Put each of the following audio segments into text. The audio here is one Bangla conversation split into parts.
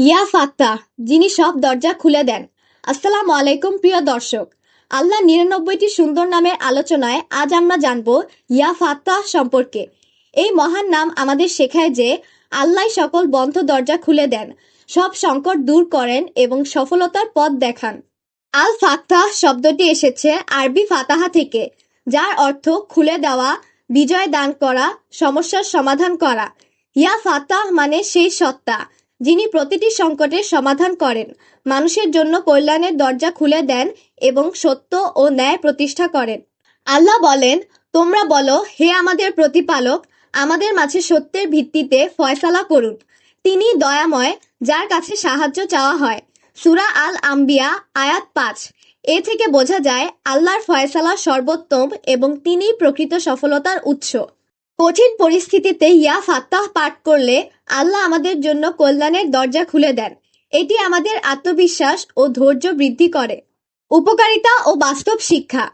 ইয়া ফাত্তাহ, যিনি সব দরজা খুলে দেন। আসসালামু আলাইকুম প্রিয় দর্শক। আল্লাহ ৯৯টি সুন্দর নামের আলোচনায় আজ আমরা জানব ইয়া ফাত্তাহ সম্পর্কে। এই মহান নাম আমাদের শেখায় যে আল্লাহ সকল বন্ধ দরজা খুলে দেন, সব সংকট দূর করেন এবং সফলতার পথ দেখান। আল ফাত্তাহ শব্দটি এসেছে আরবি ফাতাহা থেকে, যার অর্থ খুলে দেওয়া, বিজয় দান করা, সমস্যার সমাধান করা। ইয়া ফাত্তাহ মানে সেই সত্তা যিনি প্রতিটি সংকটের সমাধান করেন, মানুষের জন্য কল্যাণের দরজা খুলে দেন এবং সত্য ও ন্যায় প্রতিষ্ঠা করেন। আল্লাহ বলেন, তোমরা বলো, হে আমাদের প্রতিপালক, আমাদের মাঝে সত্যের ভিত্তিতে ফয়সালা করুন। তিনি দয়াময়, যার কাছে সাহায্য চাওয়া হয়। সূরা আল আম্বিয়া আয়াত ৫। এ থেকে বোঝা যায় আল্লাহর ফয়সালা সর্বোত্তম এবং তিনিই প্রকৃত সফলতার উৎস। কঠিন পরিস্থিতিতে ইয়া ফাত্তাহ পাঠ করলে আল্লাহ আমাদের জন্য কল্যাণের দরজা খুলে দেন। এটি আমাদের আত্মবিশ্বাস ও ধৈর্য বৃদ্ধি করে। উপকারিতা ও বাস্তব শিক্ষা।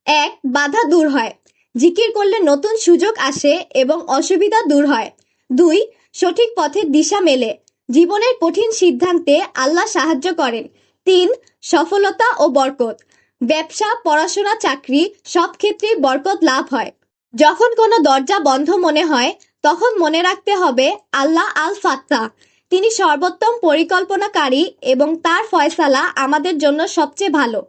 ১. বাধা দূর হয়। জিকির করলে নতুন সুযোগ আসে এবং অসুবিধা দূর হয়। ২. সঠিক পথের দিশা মেলে। জীবনের কঠিন সিদ্ধান্তে আল্লাহ সাহায্য করেন। ৩. সফলতা ও বরকত। ব্যবসা, পড়াশোনা, চাকরি সব ক্ষেত্রেই বরকত লাভ হয়। যখন কোনো দরজা বন্ধ মনে হয়, তখন মনে রাখতে হবে আল্লাহ আল ফাত্তাহ, তিনি সর্বোত্তম পরিকল্পনাকারী এবং তার ফয়সালা আমাদের জন্য সবচেয়ে ভালো।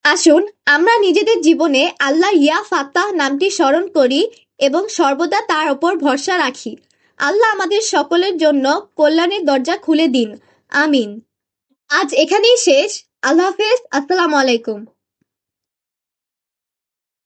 আসুন আমরা নিজেদের জীবনে আল্লাহ ইয়া ফাত্তাহ নামটি স্মরণ করি এবং সর্বদা তার ওপর ভরসা রাখি। আল্লাহ আমাদের সকলের জন্য কল্যাণের দরজা খুলে দিন। আমিন। আজ এখানেই শেষ। আল্লাহ হাফেজ। আসসালামু আলাইকুম।